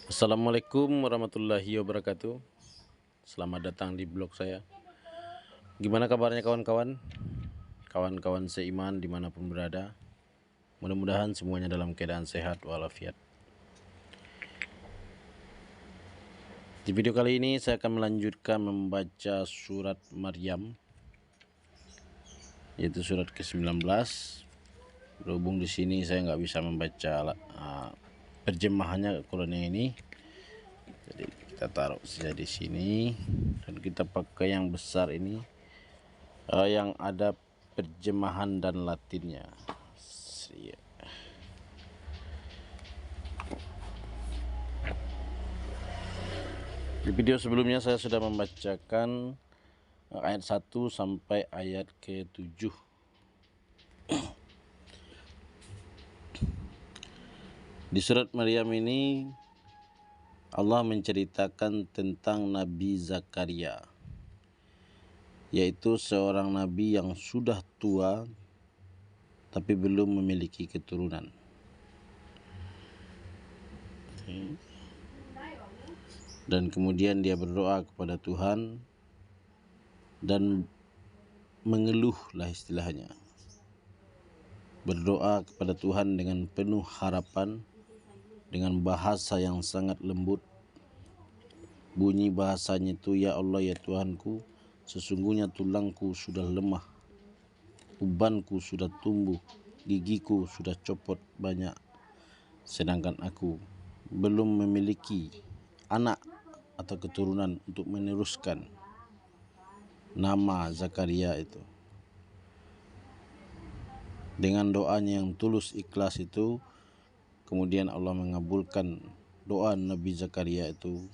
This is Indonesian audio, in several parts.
Assalamualaikum warahmatullahi wabarakatuh. Selamat datang di blog saya. Gimana kabarnya kawan-kawan? Kawan-kawan seiman dimanapun berada. Mudah-mudahan semuanya dalam keadaan sehat walafiat. Di video kali ini saya akan melanjutkan membaca surat Maryam, yaitu surat ke-19. Berhubung di sini saya nggak bisa membaca terjemahannya Quran ini, jadi kita taruh saja di sini dan kita pakai yang besar ini, yang ada terjemahan dan latinnya. Di video sebelumnya saya sudah membacakan ayat 1 sampai ayat ke-7. Di surat Maryam ini Allah menceritakan tentang Nabi Zakaria, yaitu seorang nabi yang sudah tua tapi belum memiliki keturunan. Dan kemudian dia berdoa kepada Tuhan dan mengeluhlah istilahnya. Berdoa kepada Tuhan dengan penuh harapan, dengan bahasa yang sangat lembut. Bunyi bahasanya itu, "Ya Allah, ya Tuhanku, sesungguhnya tulangku sudah lemah, ubanku sudah tumbuh, gigiku sudah copot banyak, sedangkan aku belum memiliki anak atau keturunan untuk meneruskan nama Zakaria itu." Dengan doanya yang tulus ikhlas itu, kemudian Allah mengabulkan doa Nabi Zakaria itu,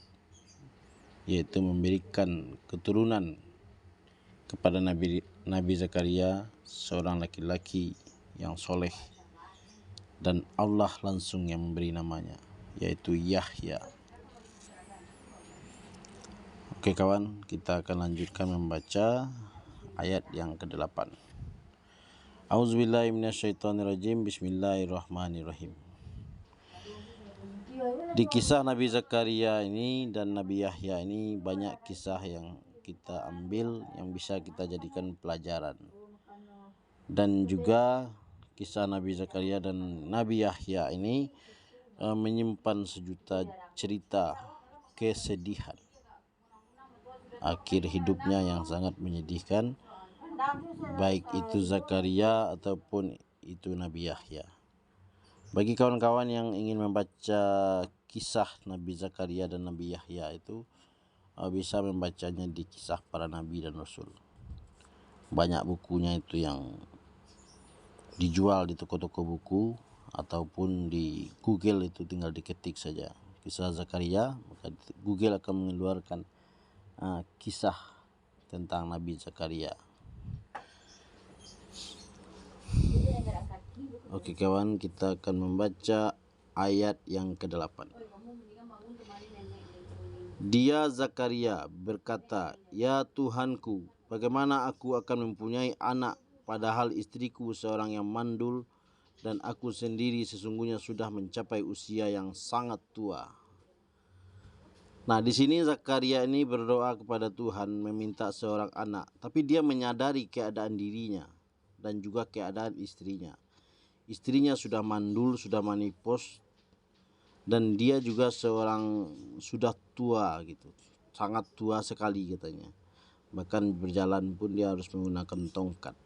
yaitu memberikan keturunan kepada Nabi Zakaria, seorang laki-laki yang soleh, dan Allah langsung yang memberi namanya, yaitu Yahya. Oke kawan, kita akan lanjutkan membaca ayat yang ke-8. Auzubillahi minasyaitonirrajim. Bismillahirrahmanirrahim. Di kisah Nabi Zakaria ini dan Nabi Yahya ini banyak kisah yang kita ambil yang bisa kita jadikan pelajaran. Dan juga kisah Nabi Zakaria dan Nabi Yahya ini menyimpan sejuta cerita kesedihan akhir hidupnya yang sangat menyedihkan, baik itu Zakaria ataupun itu Nabi Yahya. Bagi kawan-kawan yang ingin membaca kisah Nabi Zakaria dan Nabi Yahya itu, bisa membacanya di Kisah Para Nabi dan Rasul. Banyak bukunya itu yang dijual di toko-toko buku ataupun di Google, itu tinggal diketik saja kisah Zakaria, maka Google akan mengeluarkan kisah tentang Nabi Zakaria. Oke kawan, kita akan membaca ayat yang ke-8. Dia Zakaria berkata, "Ya Tuhanku, bagaimana aku akan mempunyai anak padahal istriku seorang yang mandul dan aku sendiri sesungguhnya sudah mencapai usia yang sangat tua." Nah, di sini Zakaria ini berdoa kepada Tuhan meminta seorang anak, tapi dia menyadari keadaan dirinya dan juga keadaan istrinya. Istrinya sudah mandul, sudah menopause, dan dia juga seorang sudah tua gitu, sangat tua sekali katanya. Bahkan berjalan pun dia harus menggunakan tongkat.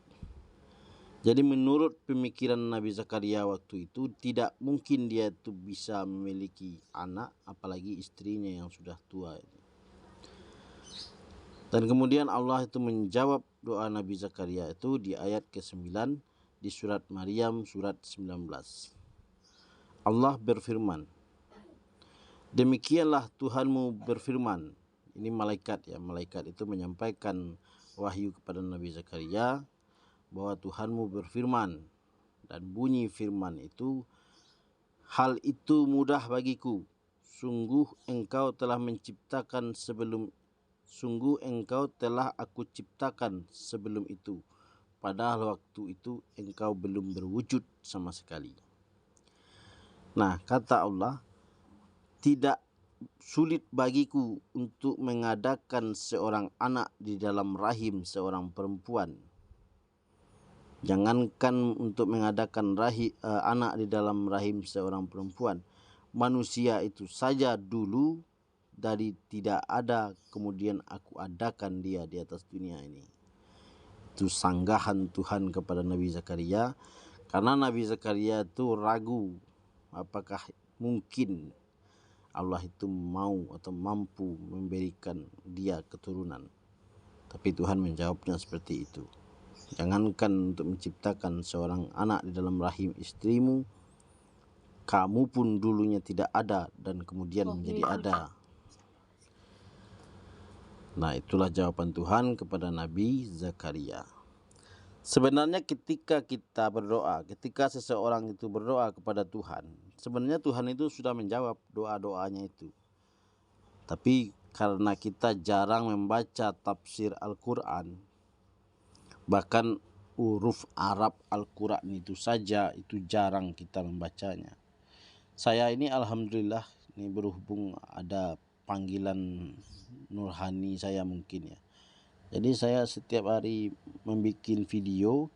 Jadi menurut pemikiran Nabi Zakaria waktu itu, tidak mungkin dia itu bisa memiliki anak, apalagi istrinya yang sudah tua itu. Dan kemudian Allah itu menjawab doa Nabi Zakaria itu di ayat ke-9 di surat Maryam surat 19. Allah berfirman, "Demikianlah Tuhanmu berfirman." Ini malaikat ya, malaikat itu menyampaikan wahyu kepada Nabi Zakaria bahwa Tuhanmu berfirman, dan bunyi firman itu, "Hal itu mudah bagiku. Sungguh engkau telah aku ciptakan sebelum itu, padahal waktu itu engkau belum berwujud sama sekali." Nah, kata Allah, tidak sulit bagiku untuk mengadakan seorang anak di dalam rahim seorang perempuan. Jangankan untuk mengadakan anak di dalam rahim seorang perempuan, manusia itu saja dulu dari tidak ada, kemudian aku adakan dia di atas dunia ini. Itu sanggahan Tuhan kepada Nabi Zakaria, karena Nabi Zakaria itu ragu apakah mungkin Allah itu mau atau mampu memberikan dia keturunan. Tapi Tuhan menjawabnya seperti itu. Jangankan untuk menciptakan seorang anak di dalam rahim istrimu, kamu pun dulunya tidak ada dan kemudian menjadi ada. Nah, itulah jawaban Tuhan kepada Nabi Zakaria. Sebenarnya ketika kita berdoa, ketika seseorang itu berdoa kepada Tuhan, sebenarnya Tuhan itu sudah menjawab doa-doanya itu. Tapi karena kita jarang membaca tafsir Al-Quran, bahkan huruf Arab Al-Quran itu saja itu jarang kita membacanya. Saya ini alhamdulillah ini berhubung ada panggilan nurhani saya mungkin ya. Jadi saya setiap hari membuat video.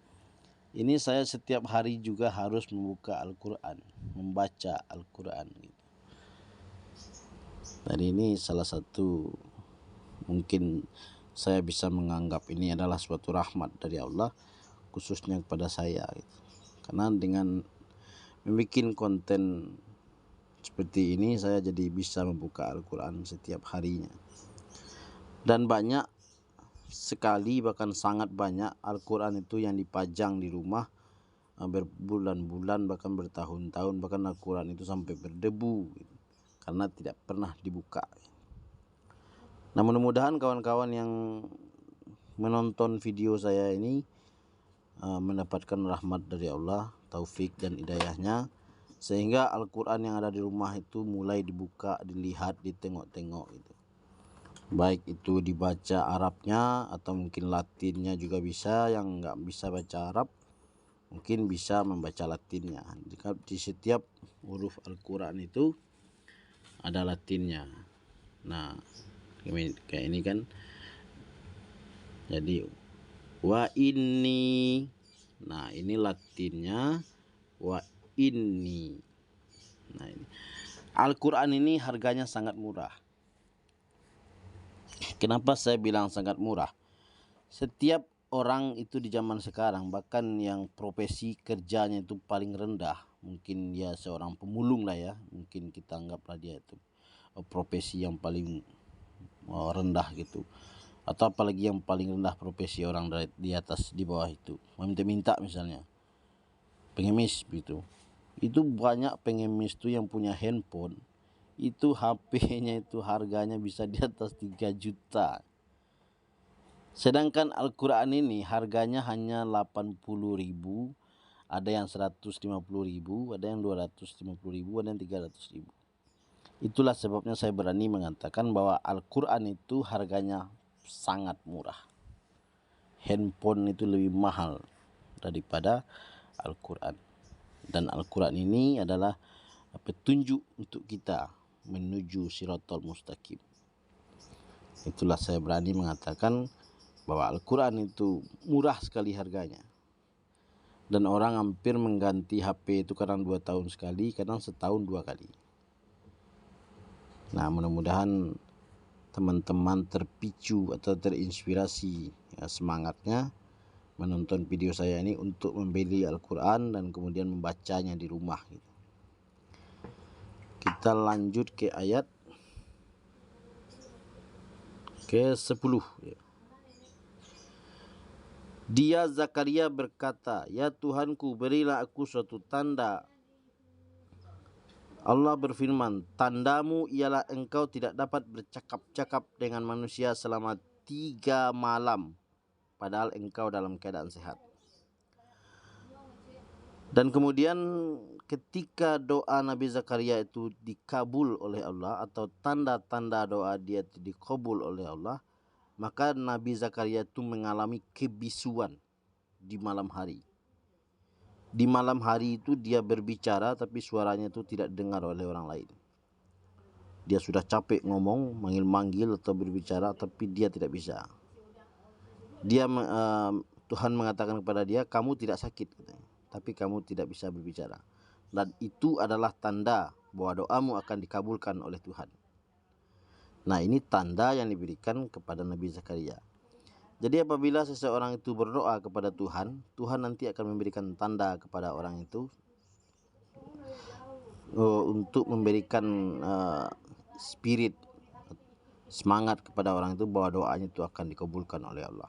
Ini saya setiap hari juga harus membuka Al-Quran, membaca Al-Quran gitu. Dan ini salah satu mungkin saya bisa menganggap ini adalah suatu rahmat dari Allah khususnya kepada saya gitu. Karena dengan membuat konten seperti ini saya jadi bisa membuka Al-Quran setiap harinya. Dan banyak sekali, bahkan sangat banyak Al-Quran itu yang dipajang di rumah berbulan-bulan bahkan bertahun-tahun, bahkan Al-Quran itu sampai berdebu gitu, karena tidak pernah dibuka. Nah, mudah-mudahan kawan-kawan yang menonton video saya ini mendapatkan rahmat dari Allah, taufik dan hidayahnya, sehingga Al-Quran yang ada di rumah itu mulai dibuka, dilihat, ditengok-tengok gitu. Baik itu dibaca Arabnya atau mungkin Latinnya juga bisa. Yang nggak bisa baca Arab mungkin bisa membaca Latinnya. Di setiap huruf Al-Quran itu ada Latinnya. Nah, kayak ini kan. Jadi wa inni. Nah, ini Latinnya wa inni. Nah, ini Al-Quran ini harganya sangat murah. Kenapa saya bilang sangat murah? Setiap orang itu di zaman sekarang, bahkan yang profesi kerjanya itu paling rendah, mungkin dia seorang pemulung lah ya, mungkin kita anggaplah dia itu profesi yang paling rendah gitu, atau apalagi yang paling rendah profesi orang di atas, di bawah itu meminta-minta, misalnya pengemis gitu. Itu banyak pengemis tuh yang punya handphone itu HP-nya itu harganya bisa di atas 3 juta. Sedangkan Al-Quran ini harganya hanya 80.000, ada yang 150.000, ada yang 250.000, ada yang 300.000. Itulah sebabnya saya berani mengatakan bahwa Al-Quran itu harganya sangat murah. Handphone itu lebih mahal daripada Al-Quran. Dan Al-Quran ini adalah petunjuk untuk kita menuju Shiratal Mustaqim. Itulah saya berani mengatakan bahwa Al-Quran itu murah sekali harganya. Dan orang hampir mengganti HP itu kadang 2 tahun sekali, kadang setahun 2 kali. Nah, mudah-mudahan teman-teman terpicu atau terinspirasi semangatnya menonton video saya ini untuk membeli Al-Quran dan kemudian membacanya di rumah gitu. Kita lanjut ke ayat ke-10 ya. Dia Zakaria berkata, "Ya Tuhanku, berilah aku suatu tanda." Allah berfirman, "Tandamu ialah engkau tidak dapat bercakap-cakap dengan manusia selama 3 malam, padahal engkau dalam keadaan sehat." Dan kemudian ketika doa Nabi Zakaria itu dikabul oleh Allah, atau tanda-tanda doa dia itu dikabul oleh Allah, maka Nabi Zakaria itu mengalami kebisuan di malam hari. Di malam hari itu dia berbicara tapi suaranya itu tidak dengar oleh orang lain. Dia sudah capek ngomong, manggil-manggil atau berbicara, tapi dia tidak bisa. Tuhan mengatakan kepada dia, kamu tidak sakit, tapi kamu tidak bisa berbicara. Dan itu adalah tanda bahwa doamu akan dikabulkan oleh Tuhan. Nah, ini tanda yang diberikan kepada Nabi Zakaria. Jadi apabila seseorang itu berdoa kepada Tuhan, Tuhan nanti akan memberikan tanda kepada orang itu untuk memberikan spirit, semangat kepada orang itu bahwa doanya itu akan dikabulkan oleh Allah.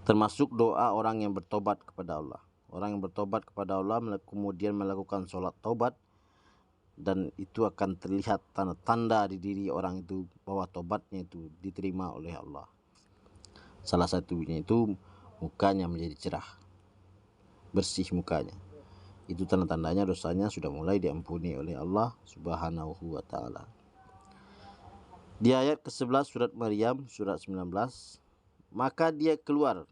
Termasuk doa orang yang bertobat kepada Allah. Orang yang bertobat kepada Allah kemudian melakukan sholat taubat, dan itu akan terlihat tanda-tanda di diri orang itu bahwa tobatnya itu diterima oleh Allah. Salah satunya itu mukanya menjadi cerah, bersih mukanya. Itu tanda-tandanya dosanya sudah mulai diampuni oleh Allah Subhanahu wa ta'ala. Di ayat ke-11 surat Maryam surat 19, maka dia keluar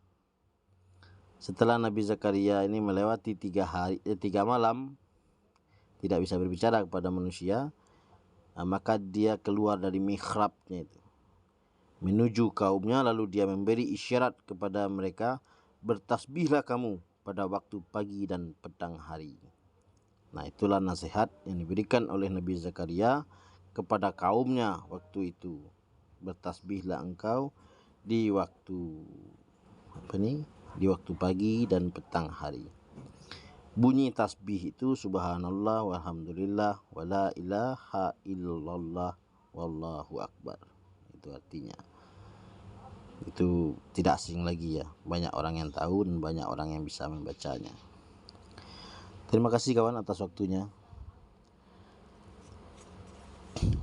setelah Nabi Zakaria ini melewati 3 malam tidak bisa berbicara kepada manusia, maka dia keluar dari mihrabnya itu menuju kaumnya, lalu dia memberi isyarat kepada mereka, bertasbihlah kamu pada waktu pagi dan petang hari. Nah, itulah nasihat yang diberikan oleh Nabi Zakaria kepada kaumnya waktu itu. Bertasbihlah engkau di waktu di waktu pagi dan petang hari. Bunyi tasbih itu subhanallah walhamdulillah wala ilaha illallah wallahu akbar. Itu artinya. Itu tidak asing lagi ya. Banyak orang yang tahu dan banyak orang yang bisa membacanya. Terima kasih kawan atas waktunya.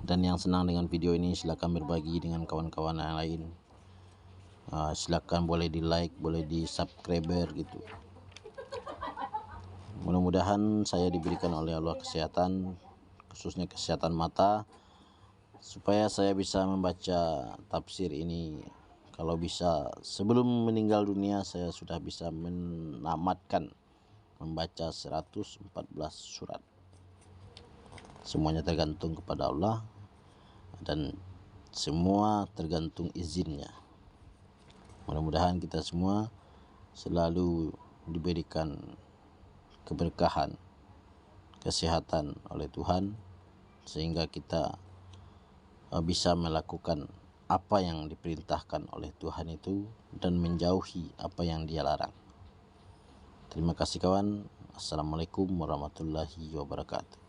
Dan yang senang dengan video ini silakan berbagi dengan kawan-kawan yang lain. Silakan boleh di like, boleh di subscriber gitu. Mudah-mudahan saya diberikan oleh Allah kesehatan, khususnya kesehatan mata, supaya saya bisa membaca tafsir ini. Kalau bisa sebelum meninggal dunia saya sudah bisa menamatkan membaca 114 surat. Semuanya tergantung kepada Allah dan semua tergantung izinnya. Mudah-mudahan kita semua selalu diberikan keberkahan, kesehatan oleh Tuhan, sehingga kita bisa melakukan apa yang diperintahkan oleh Tuhan itu dan menjauhi apa yang Dia larang. Terima kasih kawan. Assalamualaikum warahmatullahi wabarakatuh.